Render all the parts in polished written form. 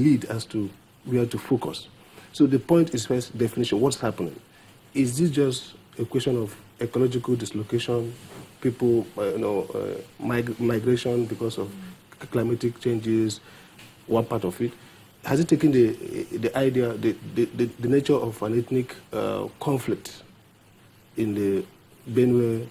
lead as to where to focus. So the point is first definition, what's happening? Is this just a question of ecological dislocation, people, migration because of climatic changes, one part of it? Has it taken the idea, the nature of an ethnic conflict in the Benue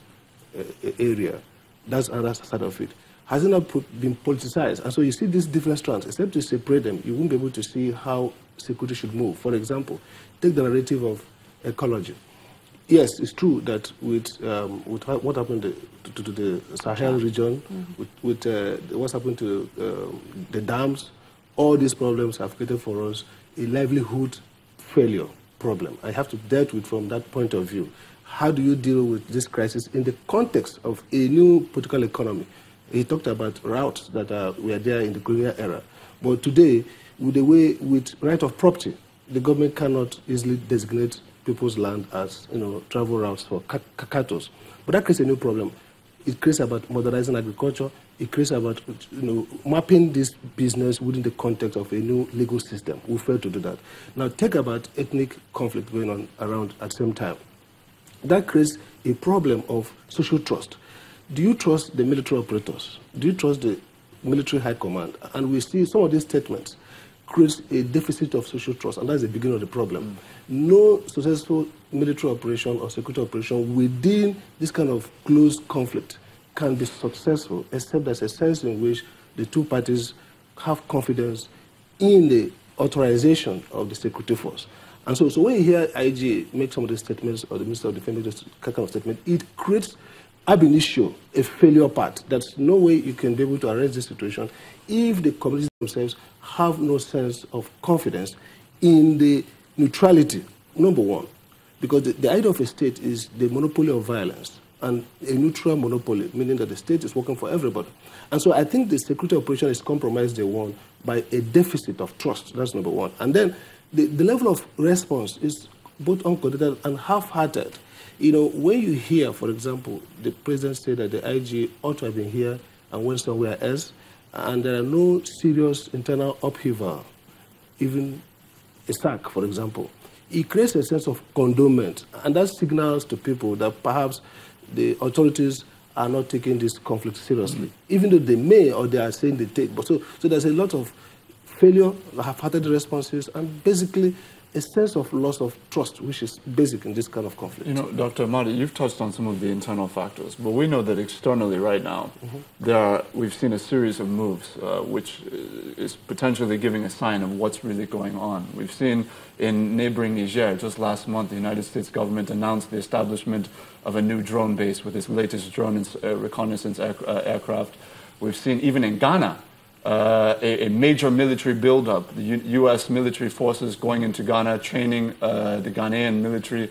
area? That's another side of it. Has it not been politicized? And so you see these different strands. Except to separate them, you won't be able to see how security should move. For example, take the narrative of ecology. Yes, it's true that with what happened to the Sahel region, with what's happened to the dams, all these problems have created for us a livelihood failure problem. I have to deal with from that point of view. How do you deal with this crisis in the context of a new political economy? He talked about routes that were there in the colonial era. But today, with right of property, the government cannot easily designate people's land as travel routes for cattle. But that creates a new problem. It creates about modernizing agriculture. It creates about mapping this business within the context of a new legal system. We fail to do that. Now take about ethnic conflict going on around at the same time. That creates a problem of social trust. Do you trust the military operators? Do you trust the military high command? And we see some of these statements creates a deficit of social trust, and that's the beginning of the problem. No successful military operation or security operation within this kind of close conflict can be successful, except there's a sense in which the two parties have confidence in the authorization of the security force. And so when you hear IG make some of these statements, or the Minister of Defense make this kind of statement, it creates ab initio a failure part. There's no way you can be able to arrest this situation if the communities themselves have no sense of confidence in the neutrality, number one. Because the idea of a state is the monopoly of violence, and a neutral monopoly, meaning that the state is working for everybody. And so I think the security operation is compromised, day one, by a deficit of trust. That's number one. And then the level of response is both uncoordinated and half-hearted. When you hear, for example, the president say that the IG ought to have been here and went somewhere else, and there are no serious internal upheaval, even a sack, for example, it creates a sense of condonement, and that signals to people that perhaps the authorities are not taking this conflict seriously, even though they may, or they are saying they take. But so there's a lot of failure, half-hearted responses, and basically a sense of loss of trust, which is basic in this kind of conflict. Dr. Amadi, you've touched on some of the internal factors, but we know that externally right now, we've seen a series of moves, which is potentially giving a sign of what's really going on. We've seen in neighboring Niger, just last month, the United States government announced the establishment of a new drone base with its latest drone reconnaissance aircraft. We've seen even in Ghana, a major military buildup, the U.S. military forces going into Ghana, training the Ghanaian military.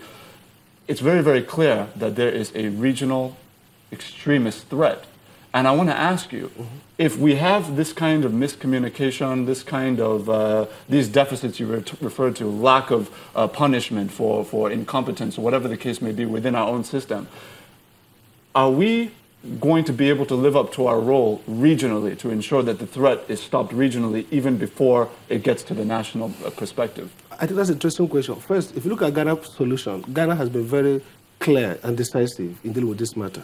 It's very, very clear that there is a regional extremist threat. And I want to ask you, if we have this kind of miscommunication, this kind of, these deficits you referred to, lack of punishment for incompetence, or whatever the case may be within our own system, are we going to be able to live up to our role regionally to ensure that the threat is stopped regionally even before it gets to the national perspective? I think that's an interesting question. First, if you look at Ghana's solution, Ghana has been very clear and decisive in dealing with this matter.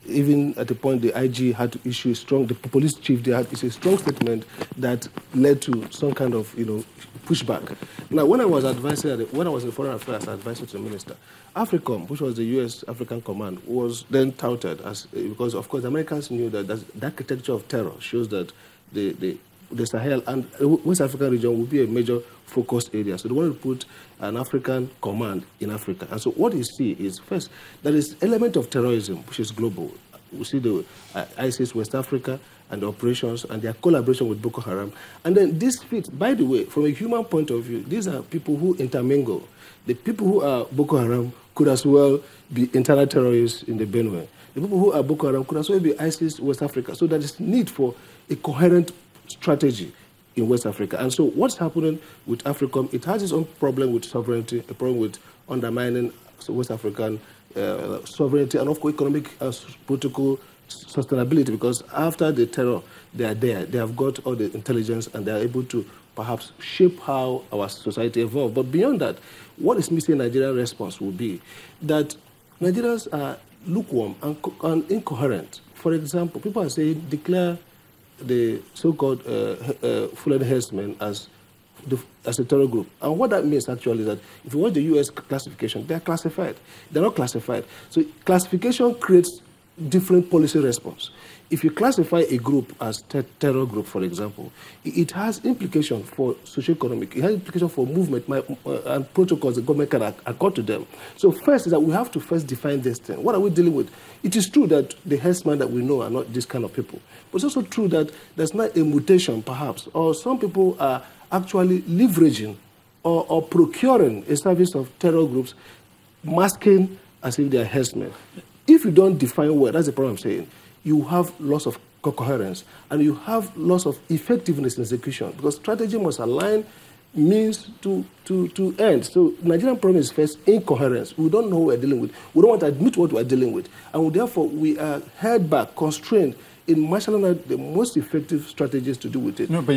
Even at the point the IG had to issue the police chief, they had to issue a strong statement that led to some kind of, pushback. Now, when I was in Foreign Affairs advisor to the minister, AFRICOM, which was the U.S. African Command, was then touted as, because of course the Americans knew that the architecture of terror shows that the Sahel and West African region will be a major focused area. So they wanted to put an African command in Africa. And so what you see is, first, there is element of terrorism, which is global. We see the ISIS West Africa and the operations and their collaboration with Boko Haram. And then this fits, by the way, from a human point of view, these are people who intermingle. The people who are Boko Haram could as well be internal terrorists in the Benue. The people who are Boko Haram could as well be ISIS West Africa. So there is need for a coherent strategy in West Africa. And so what's happening with AFRICOM, it has its own problem with sovereignty, a problem with undermining West African sovereignty, and of course economic political sustainability, because after the terror, they are there. They have got all the intelligence, and they are able to perhaps shape how our society evolves. But beyond that, what is missing in Nigerian response will be that Nigerians are lukewarm and incoherent. For example, people are saying declare the so-called Fulani herdsmen as a terror group. And what that means actually is that if you watch the U.S. classification, they are classified. They're not classified. So classification creates different policy response. If you classify a group as terror group, for example, it has implication for socioeconomic, it has implication for movement and protocols the government can accord to them. So first is that we have to first define this thing. What are we dealing with? It is true that the herdsmen that we know are not this kind of people. But it's also true that there's not a mutation, perhaps, or some people are actually leveraging or procuring a service of terror groups, masking as if they are herdsmen. If you don't define well, that's the problem I'm saying, you have loss of coherence and you have loss of effectiveness in execution because strategy must align means to end. So Nigerian problem is first incoherence. We don't know what we're dealing with. We don't want to admit what we're dealing with. And therefore, we are held back, constrained in marshalling out the most effective strategies to do with it. No, but